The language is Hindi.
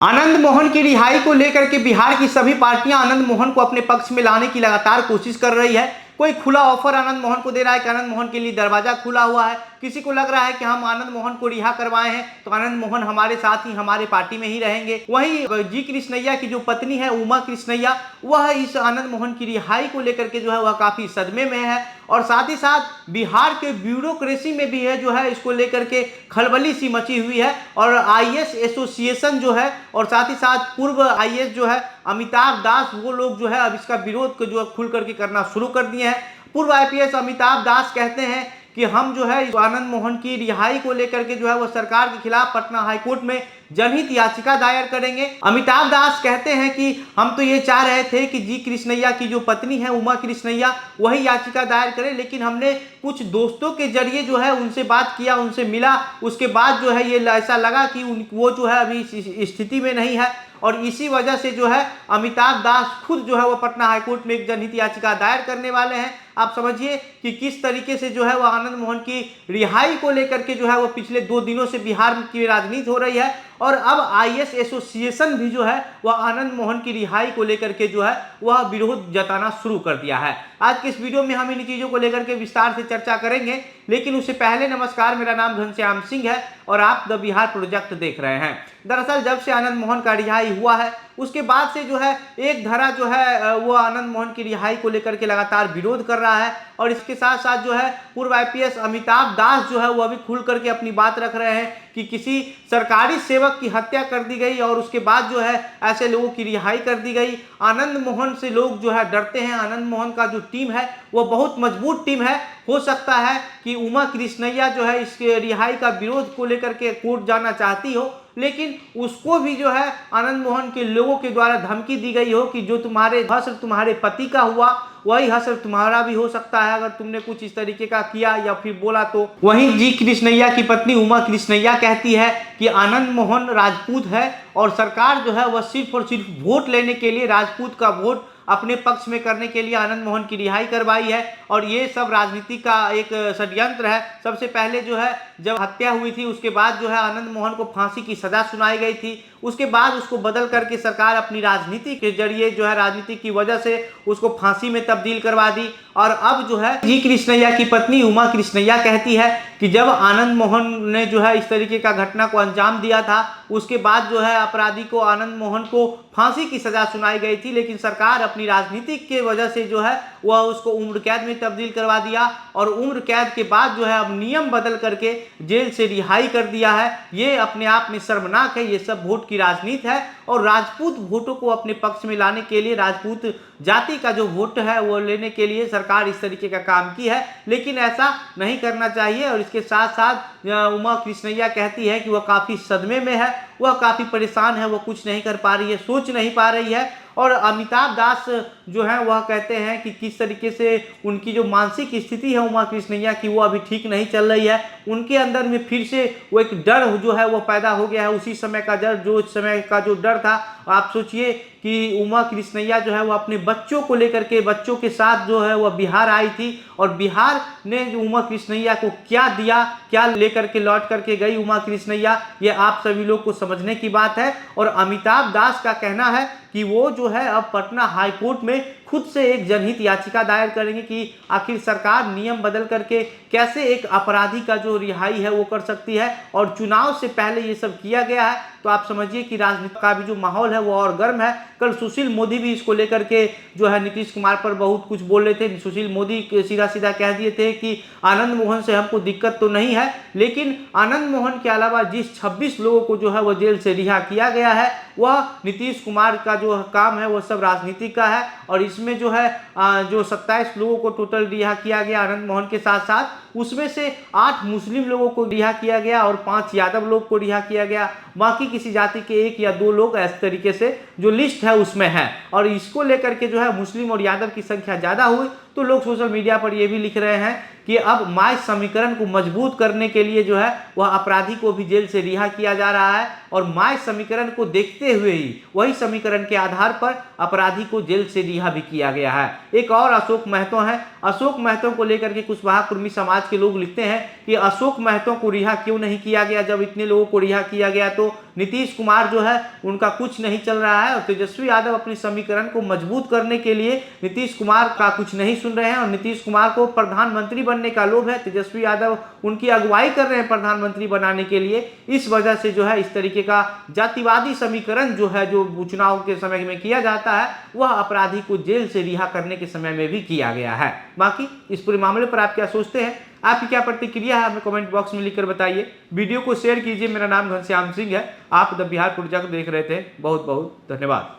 आनंद मोहन की रिहाई को लेकर के बिहार की सभी पार्टियां आनंद मोहन को अपने पक्ष में लाने की लगातार कोशिश कर रही है। कोई खुला ऑफर आनंद मोहन को दे रहा है कि आनंद मोहन के लिए दरवाजा खुला हुआ है। किसी को लग रहा है कि हम आनंद मोहन को रिहा करवाए हैं तो आनंद मोहन हमारे साथ ही हमारे पार्टी में ही रहेंगे। वहीं जी कृष्णैया की जो पत्नी है उमा कृष्णैया, वह इस आनंद मोहन की रिहाई को लेकर के जो है वह काफी सदमे में है और साथ ही साथ बिहार के ब्यूरोक्रेसी में भी है जो है इसको लेकर के खलबली सी मची हुई है। और आईएएस एसोसिएशन जो है और साथ ही साथ पूर्व आईएएस जो है अमिताभ दास, वो लोग जो है अब इसका विरोध को जो खुल करके करना शुरू कर दिए हैं। पूर्व आईपीएस अमिताभ दास कहते हैं कि हम जो है आनंद मोहन की रिहाई को लेकर के जो है वो सरकार के खिलाफ पटना हाईकोर्ट में जनहित याचिका दायर करेंगे। अमिताभ दास कहते हैं कि हम तो ये चाह रहे थे कि जी कृष्णैया की जो पत्नी है उमा कृष्णैया वही याचिका दायर करे, लेकिन हमने कुछ दोस्तों के जरिए जो है उनसे बात किया, उनसे मिला, उसके बाद जो है ये ऐसा लगा कि वो जो है अभी इस स्थिति में नहीं है और इसी वजह से जो है अमिताभ दास खुद जो है वो पटना हाईकोर्ट में एक जनहित याचिका दायर करने वाले हैं। आप समझिए कि किस तरीके से जो है वो आनंद मोहन की रिहाई को लेकर के जो है वो पिछले 2 दिनों से बिहार की राजनीति हो रही है और अब आईएएस एसोसिएशन भी जो है वह आनंद मोहन की रिहाई को लेकर के जो है वह विरोध जताना शुरू कर दिया है। आज के इस वीडियो में हम इन चीज़ों को लेकर के विस्तार से चर्चा करेंगे, लेकिन उससे पहले नमस्कार, मेरा नाम घनश्याम सिंह है और आप द बिहार प्रोजेक्ट देख रहे हैं। दरअसल जब से आनंद मोहन का रिहाई हुआ है उसके बाद से जो है एक धारा जो है वो आनंद मोहन की रिहाई को लेकर के लगातार विरोध कर रहा है और इसके साथ साथ जो है पूर्व आईपीएस अमिताभ दास जो है वो अभी खुल करके अपनी बात रख रहे हैं कि किसी सरकारी सेवक की हत्या कर दी गई और उसके बाद जो है ऐसे लोगों की रिहाई कर दी गई। आनंद मोहन से लोग जो है डरते हैं। आनंद मोहन का जो टीम है वो बहुत मजबूत टीम है। हो सकता है कि उमा कृष्णैया जो है इसके रिहाई का विरोध को लेकर के कोर्ट जाना चाहती हो, लेकिन उसको भी जो है आनंद मोहन के लोगों के द्वारा धमकी दी गई हो कि जो तुम्हारे हश्र तुम्हारे पति का हुआ वही हश्र तुम्हारा भी हो सकता है अगर तुमने कुछ इस तरीके का किया या फिर बोला तो। वहीं जी कृष्णैया की पत्नी उमा कृष्णैया कहती है कि आनंद मोहन राजपूत है और सरकार जो है वह सिर्फ और सिर्फ वोट लेने के लिए, राजपूत का वोट अपने पक्ष में करने के लिए आनंद मोहन की रिहाई करवाई है और ये सब राजनीति का एक षड्यंत्र है। सबसे पहले जो है जब हत्या हुई थी उसके बाद जो है आनंद मोहन को फांसी की सजा सुनाई गई थी, उसके बाद उसको बदल करके सरकार अपनी राजनीति के जरिए जो है राजनीति की वजह से उसको फांसी में तब्दील करवा दी। और अब जो है जी कृष्णैया की पत्नी उमा कृष्णैया कहती है कि जब आनंद मोहन ने जो है इस तरीके का घटना को अंजाम दिया था उसके बाद जो है अपराधी को आनंद मोहन को फांसी की सजा सुनाई गई थी, लेकिन सरकार अपनी राजनीति के वजह से जो है वह उसको उम्र कैद में तब्दील करवा दिया और उम्र कैद के बाद जो है अब नियम बदल करके जेल से रिहाई कर दिया है। ये अपने आप में शर्मनाक है। ये सब वोट की राजनीति है और राजपूत वोटों को अपने पक्ष में लाने के लिए, राजपूत जाति का जो वोट है वो लेने के लिए सरकार इस तरीके का काम की है, लेकिन ऐसा नहीं करना चाहिए। और इसके साथ साथ उमा कृष्णैया कहती है कि वह काफ़ी सदमे में है, वह काफ़ी परेशान है, वह कुछ नहीं कर पा रही है, सोच नहीं पा रही है। और अमिताभ दास जो है वह कहते हैं कि किस तरीके से उनकी जो मानसिक स्थिति है उमा कृष्णैया की वो अभी ठीक नहीं चल रही है। उनके अंदर में फिर से वो एक डर जो है वो पैदा हो गया है, उसी समय का डर, जो समय का जो डर था। आप सोचिए कि उमा कृष्णैया जो है वो अपने बच्चों को लेकर के, बच्चों के साथ जो है वह बिहार आई थी और बिहार ने उमा कृष्णैया को क्या दिया, क्या लेकर के लौट करके गई उमा कृष्णैया, ये आप सभी लोग को समझने की बात है। और अमिताभ दास का कहना है कि वो जो है अब पटना हाईकोर्ट में खुद से एक जनहित याचिका दायर करेंगे कि आखिर सरकार नियम बदल करके कैसे एक अपराधी का जो रिहाई है वो कर सकती है। और चुनाव से पहले ये सब किया गया है तो आप समझिए कि राजनीति का भी जो माहौल है वो और गर्म है। कल सुशील मोदी भी इसको लेकर के जो है नीतीश कुमार पर बहुत कुछ बोल रहे थे। सुशील मोदी सीधा सीधा कह दिए थे कि आनंद मोहन से हमको दिक्कत तो नहीं है, लेकिन आनंद मोहन के अलावा जिस 26 लोगों को जो है वो जेल से रिहा किया गया है वह नीतीश कुमार का जो काम है वो सब राजनीति का है। और इसमें जो है जो 27 लोगों को टोटल रिहा किया गया आनंद मोहन के साथ साथ, उसमें से 8 मुस्लिम लोगों को रिहा किया गया और 5 यादव लोग को रिहा किया गया। बाकी किसी जाति के 1 या 2 लोग इस तरीके से जो लिस्ट है उसमें है। और इसको लेकर के जो है मुस्लिम और यादव की संख्या ज़्यादा हुई तो लोग सोशल मीडिया पर ये भी लिख रहे हैं कि अब माय समीकरण को मजबूत करने के लिए जो है वह अपराधी को भी जेल से रिहा किया जा रहा है और माय समीकरण को देखते हुए ही वही समीकरण के आधार पर अपराधी को जेल से रिहा भी किया गया है। एक और अशोक महतो है। अशोक महतो को लेकर के कुशवाहा कुर्मी समाज के लोग लिखते हैं कि अशोक महतो को रिहा क्यों नहीं किया गया जब इतने लोगों को रिहा किया गया तो नीतीश कुमार जो है उनका कुछ नहीं चल रहा है और तेजस्वी यादव अपनी समीकरण को मजबूत करने के लिए नीतीश कुमार का कुछ नहीं सुन रहे हैं और नीतीश कुमार को प्रधानमंत्री बनने का लोभ है। तेजस्वी यादव उनकी अगुवाई कर रहे हैं प्रधानमंत्री बनाने के लिए। इस वजह से जो है इस तरीके का जातिवादी समीकरण जो है जो चुनाव के समय में किया जाता है वह अपराधी को जेल से रिहा करने के समय में भी किया गया है। बाकी इस पूरे मामले पर आप क्या सोचते हैं, आपकी क्या प्रतिक्रिया है, हमें कमेंट बॉक्स में लिखकर बताइए। वीडियो को शेयर कीजिए। मेरा नाम घनश्याम सिंह है। आप द बिहार पुर्जा को देख रहे थे। बहुत बहुत धन्यवाद।